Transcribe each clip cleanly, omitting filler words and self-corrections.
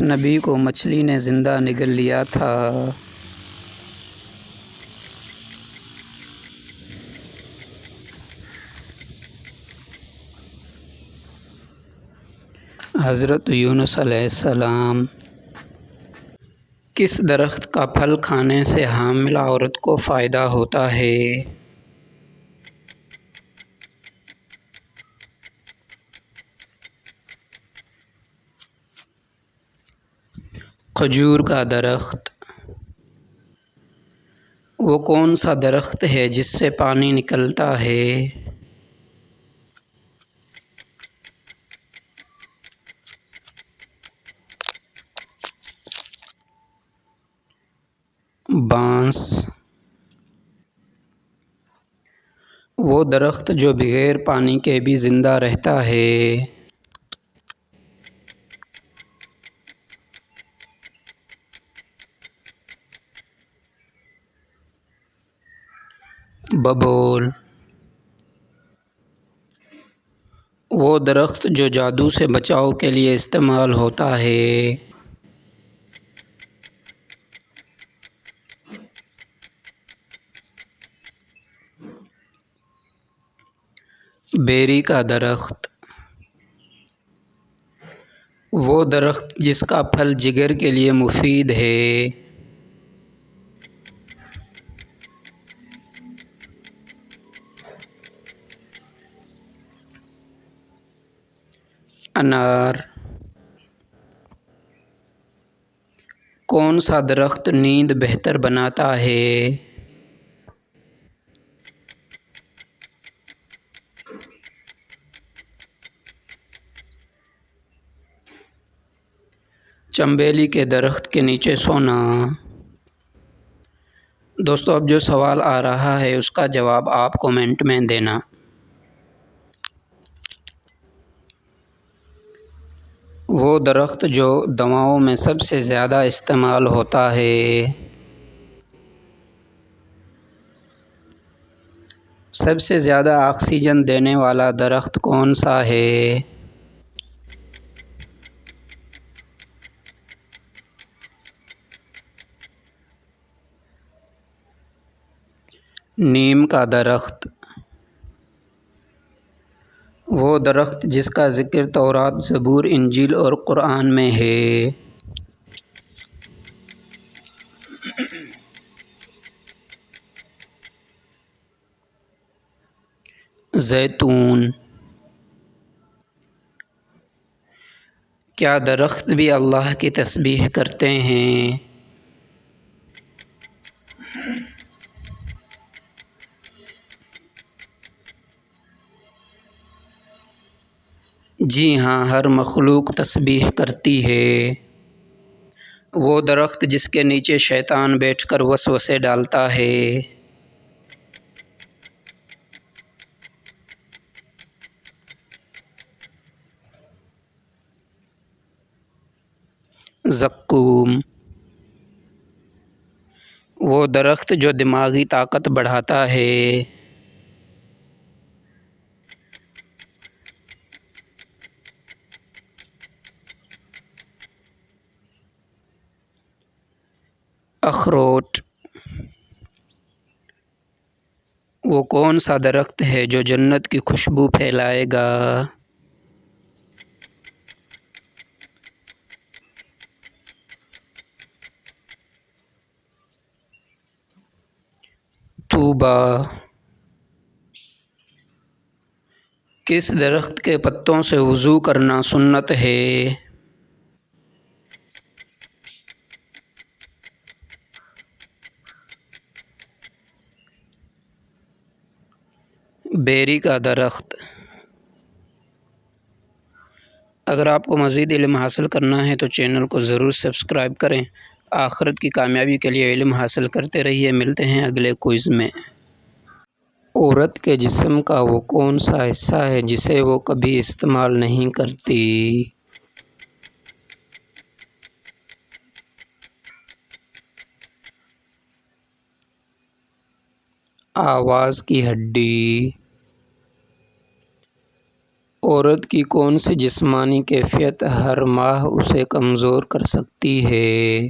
نبی کو مچھلی نے زندہ نگل لیا تھا۔ حضرت یونس علیہ السلام۔ کس درخت کا پھل کھانے سے حاملہ عورت کو فائدہ ہوتا ہے؟ کھجور کا درخت۔ وہ کون سا درخت ہے جس سے پانی نکلتا ہے؟ بانس۔ وہ درخت جو بغیر پانی کے بھی زندہ رہتا ہے۔ ببول۔ وہ درخت جو جادو سے بچاؤ کے لیے استعمال ہوتا ہے۔ بیری کا درخت۔ وہ درخت جس کا پھل جگر کے لیے مفید ہے۔ انار۔ کون سا درخت نیند بہتر بناتا ہے؟ چنبیلی کے درخت کے نیچے سونا۔ دوستو اب جو سوال آ رہا ہے اس کا جواب آپ کومنٹ میں دینا۔ وہ درخت جو دواؤں میں سب سے زیادہ استعمال ہوتا ہے۔ سب سے زیادہ آکسیجن دینے والا درخت کون سا ہے؟ نیم کا درخت۔ وہ درخت جس کا ذکر تورات، زبور، انجیل اور قرآن میں ہے۔ زیتون۔ کیا درخت بھی اللہ کی تسبیح کرتے ہیں؟ جی ہاں، ہر مخلوق تسبیح کرتی ہے۔ وہ درخت جس کے نیچے شیطان بیٹھ کر وسوسے ڈالتا ہے۔ زقوم۔ وہ درخت جو دماغی طاقت بڑھاتا ہے۔ اخروٹ۔ وہ کون سا درخت ہے جو جنت کی خوشبو پھیلائے گا؟ طوبا۔ کس درخت کے پتوں سے وضو کرنا سنت ہے؟ بیری کا درخت۔ اگر آپ کو مزید علم حاصل کرنا ہے تو چینل کو ضرور سبسکرائب کریں۔ آخرت کی کامیابی کے لیے علم حاصل کرتے رہیے۔ ملتے ہیں اگلے کوئز میں۔ عورت کے جسم کا وہ کون سا حصہ ہے جسے وہ کبھی استعمال نہیں کرتی؟ آواز کی ہڈی۔ عورت کی کون سی جسمانی کیفیت ہر ماہ اسے کمزور کر سکتی ہے؟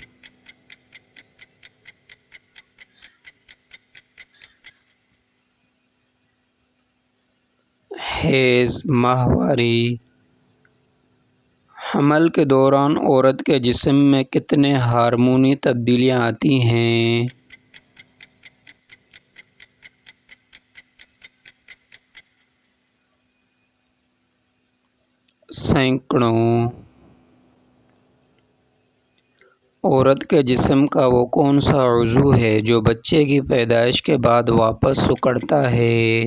حیض، ماہواری۔ حمل کے دوران عورت کے جسم میں کتنے ہارمونی تبدیلیاں آتی ہیں؟ سینکڑوں۔ عورت کے جسم کا وہ کون سا عضو ہے جو بچے کی پیدائش کے بعد واپس سکڑتا ہے؟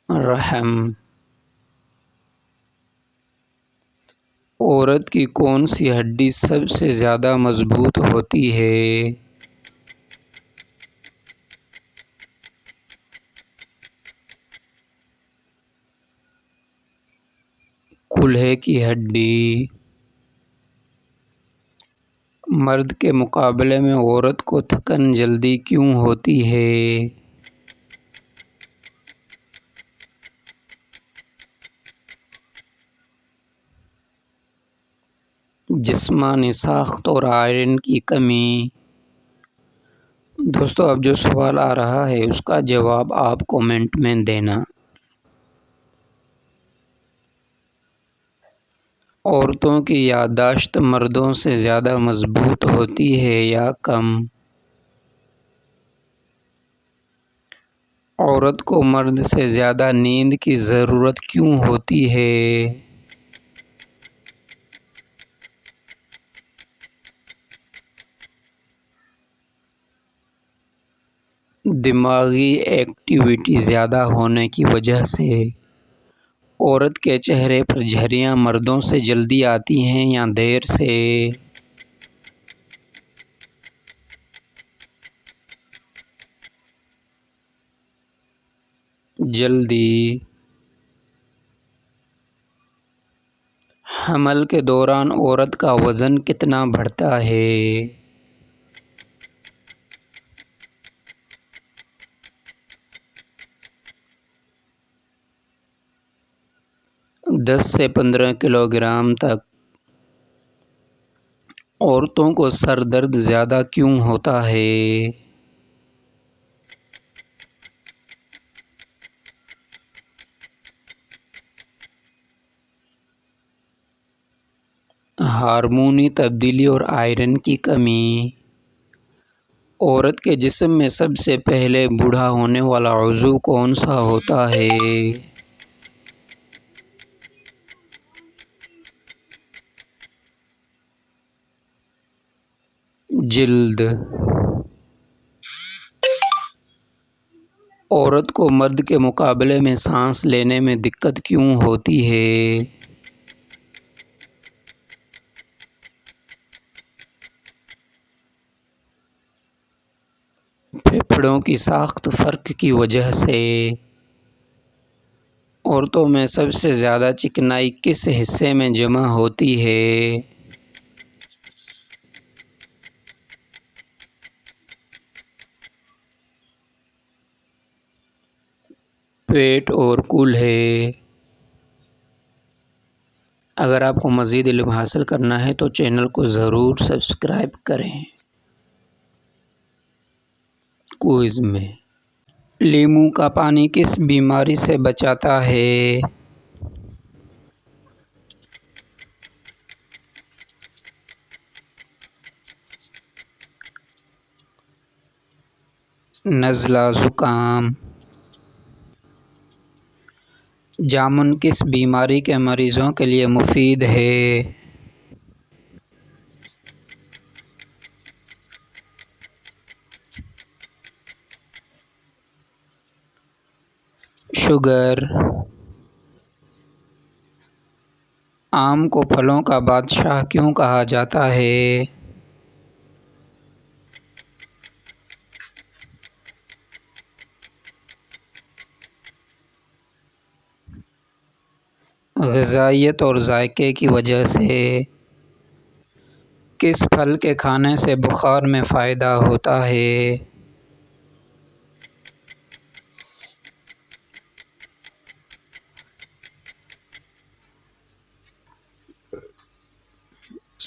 رحم۔ عورت کی کون سی ہڈی سب سے زیادہ مضبوط ہوتی ہے؟ کولہے کی ہڈی۔ مرد کے مقابلے میں عورت کو تھکن جلدی کیوں ہوتی ہے؟ جسمانی ساخت اور آئرن کی کمی۔ دوستو اب جو سوال آ رہا ہے اس کا جواب آپ کومنٹ میں دینا۔ عورتوں کی یادداشت مردوں سے زیادہ مضبوط ہوتی ہے یا کم؟ عورت کو مرد سے زیادہ نیند کی ضرورت کیوں ہوتی ہے؟ دماغی ایکٹیویٹی زیادہ ہونے کی وجہ سے۔ عورت کے چہرے پر جھریاں مردوں سے جلدی آتی ہیں یا دیر سے؟ جلدی۔ حمل کے دوران عورت کا وزن کتنا بڑھتا ہے؟ دس سے 15 کلو گرام تک۔ عورتوں کو سر درد زیادہ کیوں ہوتا ہے؟ ہارمونی تبدیلی اور آئرن کی کمی۔ عورت کے جسم میں سب سے پہلے بوڑھا ہونے والا عضو کون سا ہوتا ہے؟ جلد۔ عورت کو مرد کے مقابلے میں سانس لینے میں دقت کیوں ہوتی ہے؟ پھیپھڑوں کی ساخت فرق کی وجہ سے۔ عورتوں میں سب سے زیادہ چکنائی کس حصے میں جمع ہوتی ہے؟ پیٹ اور کولہے۔ اگر آپ کو مزید علم حاصل کرنا ہے تو چینل کو ضرور سبسکرائب کریں۔ کوئز میں لیموں کا پانی کس بیماری سے بچاتا ہے؟ نزلہ، زکام۔ جامن کس بیماری کے مریضوں کے لیے مفید ہے؟ شوگر۔ آم کو پھلوں کا بادشاہ کیوں کہا جاتا ہے؟ غذائیت اور ذائقے کی وجہ سے۔ کس پھل کے کھانے سے بخار میں فائدہ ہوتا ہے؟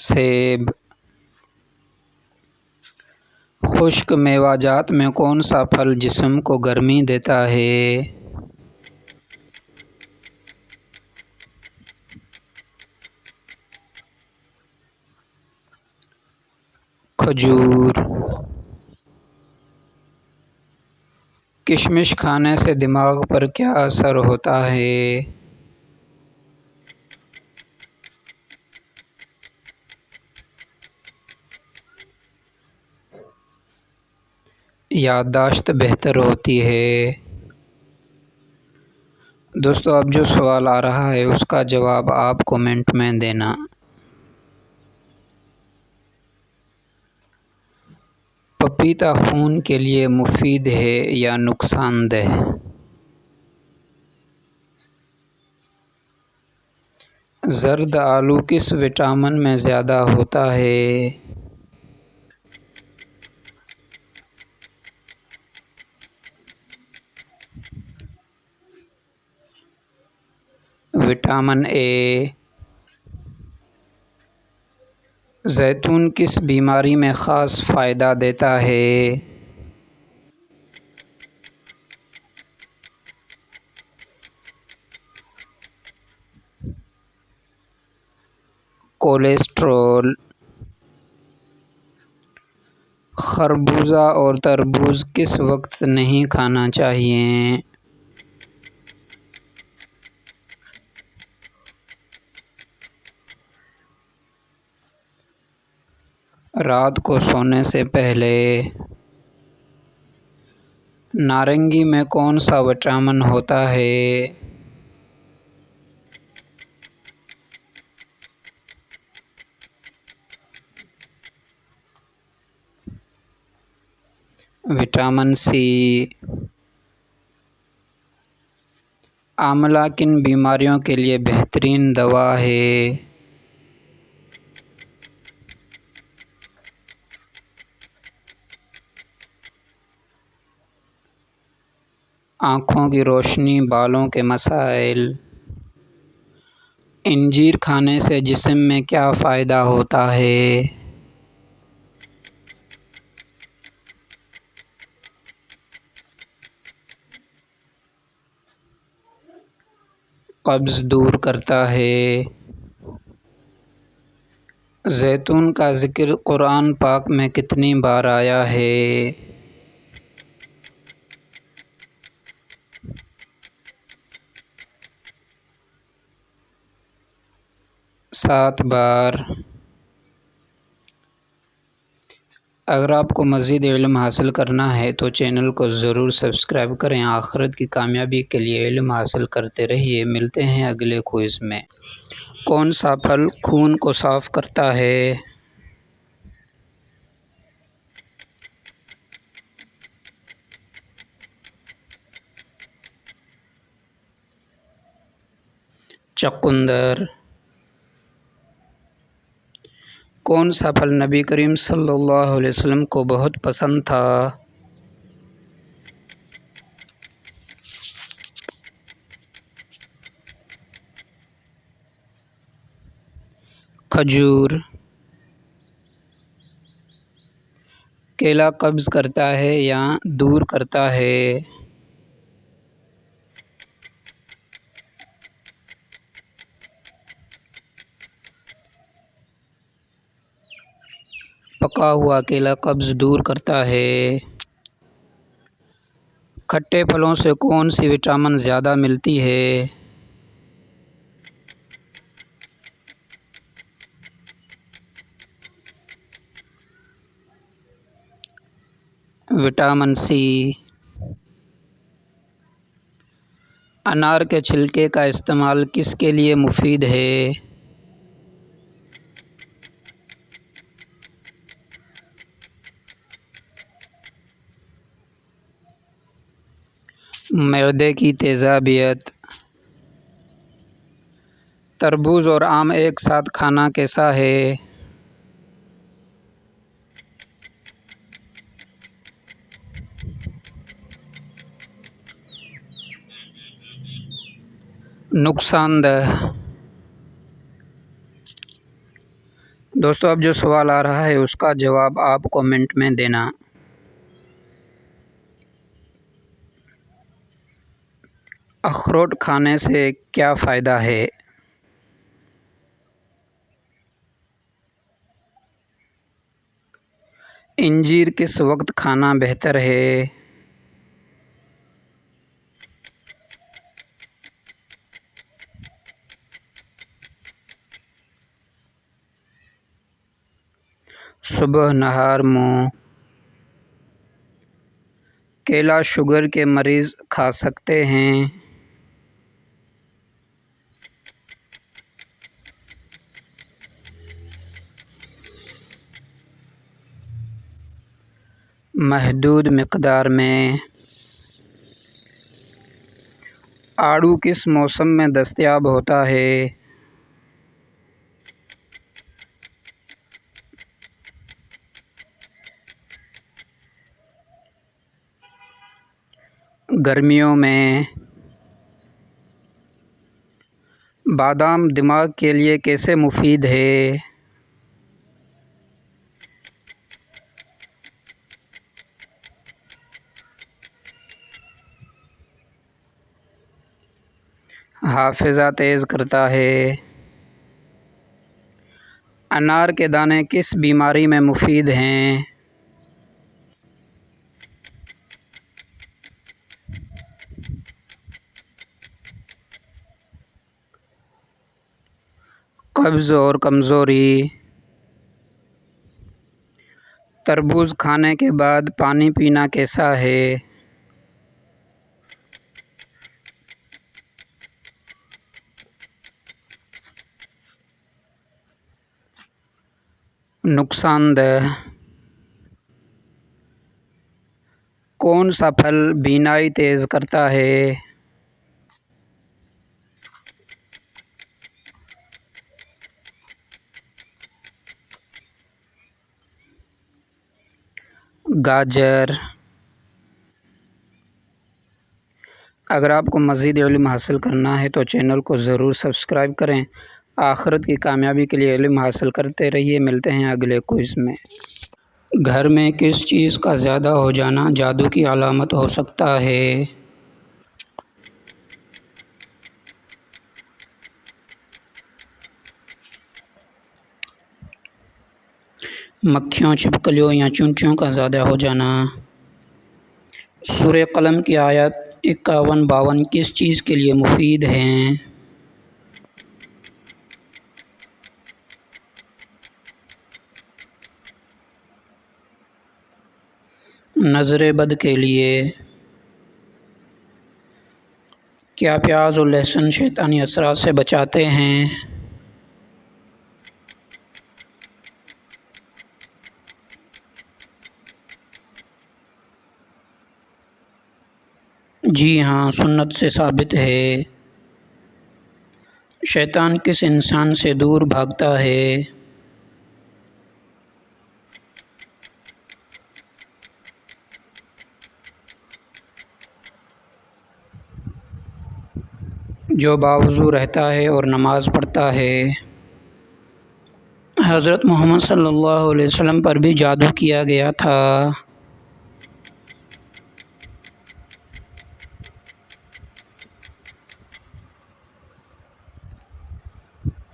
سیب۔ خشک میوہ جات میں کون سا پھل جسم کو گرمی دیتا ہے؟ کھجور۔ کشمش کھانے سے دماغ پر کیا اثر ہوتا ہے؟ یادداشت بہتر ہوتی ہے۔ دوستو اب جو سوال آ رہا ہے اس کا جواب آپ کومنٹ میں دینا۔ پپیتا خون کے لیے مفید ہے یا نقصان دہ؟ زرد آلو کس وٹامن میں زیادہ ہوتا ہے؟ Vitamin A. زیتون کس بیماری میں خاص فائدہ دیتا ہے؟ کولیسٹرول۔ خربوزہ اور تربوز کس وقت نہیں کھانا چاہیے؟ رات کو سونے سے پہلے۔ نارنگی میں کون سا وٹامن ہوتا ہے؟ وٹامن سی۔ آملہ کن بیماریوں کے لیے بہترین دوا ہے؟ آنکھوں کی روشنی، بالوں کے مسائل۔ انجیر کھانے سے جسم میں کیا فائدہ ہوتا ہے؟ قبض دور کرتا ہے۔ زیتون کا ذکر قرآن پاک میں کتنی بار آیا ہے؟ 7 بار۔ اگر آپ کو مزید علم حاصل کرنا ہے تو چینل کو ضرور سبسکرائب کریں۔ آخرت کی کامیابی کے لیے علم حاصل کرتے رہیے۔ ملتے ہیں اگلے کوئز میں۔ کون سا پھل خون کو صاف کرتا ہے؟ چقندر۔ کون سا پھل نبی کریم صلی اللہ علیہ وسلم کو بہت پسند تھا؟ کھجور۔ کیلا قبض کرتا ہے یا دور کرتا ہے؟ پکا ہوا کیلا قبض دور کرتا ہے۔ کھٹے پھلوں سے کون سی وٹامن زیادہ ملتی ہے؟ Vitamin C. انار کے چھلکے کا استعمال کس کے لیے مفید ہے؟ معدے کی تیزابیت۔ تربوز اور آم ایک ساتھ کھانا کیسا ہے؟ نقصان دہ۔ دوستو اب جو سوال آ رہا ہے اس کا جواب آپ کومنٹ میں دینا۔ اخروٹ کھانے سے کیا فائدہ ہے؟ انجیر کس وقت کھانا بہتر ہے؟ صبح نہار منہ۔ کیلا شوگر کے مریض کھا سکتے ہیں؟ محدود مقدار میں۔ آڑو کس موسم میں دستیاب ہوتا ہے؟ گرمیوں میں۔ بادام دماغ کے لیے کیسے مفید ہے؟ حافظہ تیز کرتا ہے۔ انار کے دانے کس بیماری میں مفید ہیں؟ قبض اور کمزوری۔ تربوز کھانے کے بعد پانی پینا کیسا ہے؟ نقصان دہ۔ کون سا پھل بینائی تیز کرتا ہے؟ گاجر۔ اگر آپ کو مزید علم حاصل کرنا ہے تو چینل کو ضرور سبسکرائب کریں۔ آخرت کی کامیابی کے لیے علم حاصل کرتے رہیے۔ ملتے ہیں اگلے کوئز میں۔ گھر میں کس چیز کا زیادہ ہو جانا جادو کی علامت ہو سکتا ہے؟ مکھیوں، چھپکلیوں یا چونچیوں کا زیادہ ہو جانا۔ سورہ قلم کی آیت 51-52 کس چیز کے لیے مفید ہیں؟ نظر بد کے لیے۔ کیا پیاز اور لہسن شیطانی اثرات سے بچاتے ہیں؟ جی ہاں، سنت سے ثابت ہے۔ شیطان کس انسان سے دور بھاگتا ہے؟ جو باوضو رہتا ہے اور نماز پڑھتا ہے۔ حضرت محمد صلی اللہ علیہ وسلم پر بھی جادو کیا گیا تھا۔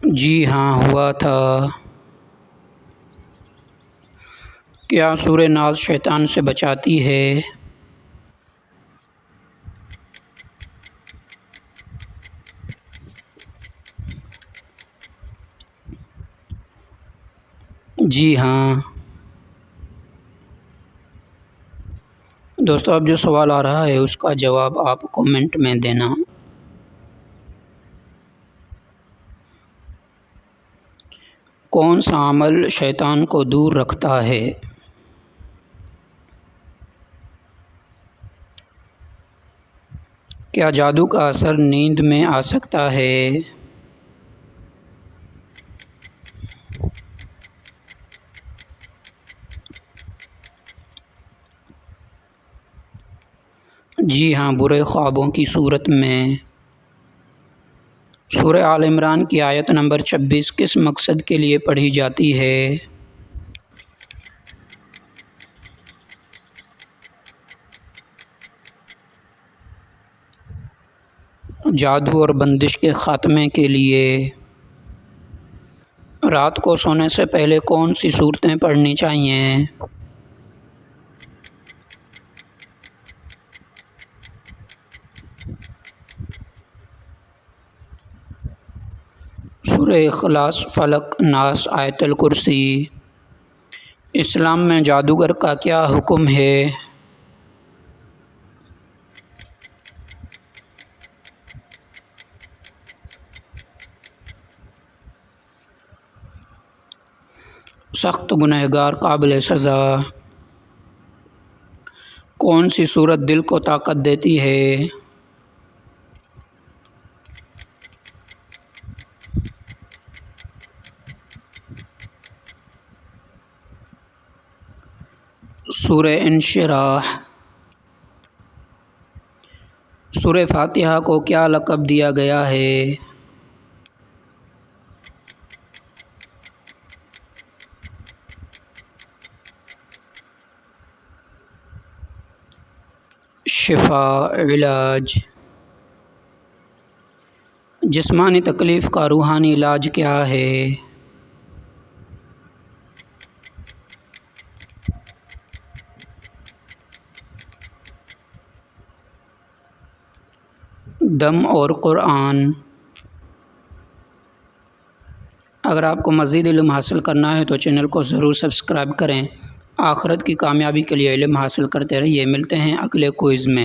جی ہاں، ہوا تھا۔ کیا سورہ ناز شیطان سے بچاتی ہے؟ جی ہاں۔ دوستو اب جو سوال آ رہا ہے اس کا جواب آپ کومنٹ میں دینا۔ کون سا عمل شیطان کو دور رکھتا ہے؟ کیا جادو کا اثر نیند میں آ سکتا ہے؟ جی ہاں، برے خوابوں کی صورت میں۔ سورہ آل عمران کی آیت نمبر 26 کس مقصد کے لیے پڑھی جاتی ہے؟ جادو اور بندش کے خاتمے کے لیے۔ رات کو سونے سے پہلے کون سی صورتیں پڑھنی چاہیے؟ سورہ اخلاص، فلق، ناس، آیت الکرسی۔ اسلام میں جادوگر کا کیا حکم ہے؟ سخت گنہگار قابل سزا۔ کون سی صورت دل کو طاقت دیتی ہے؟ سورہ انشراح۔ سورہ فاتحہ کو کیا لقب دیا گیا ہے؟ شفا، علاج۔ جسمانی تکلیف کا روحانی علاج کیا ہے؟ دم اور قرآن۔ اگر آپ کو مزید علم حاصل کرنا ہے تو چینل کو ضرور سبسکرائب کریں۔ آخرت کی کامیابی کے لیے علم حاصل کرتے رہیے۔ ملتے ہیں اگلے کوئز میں۔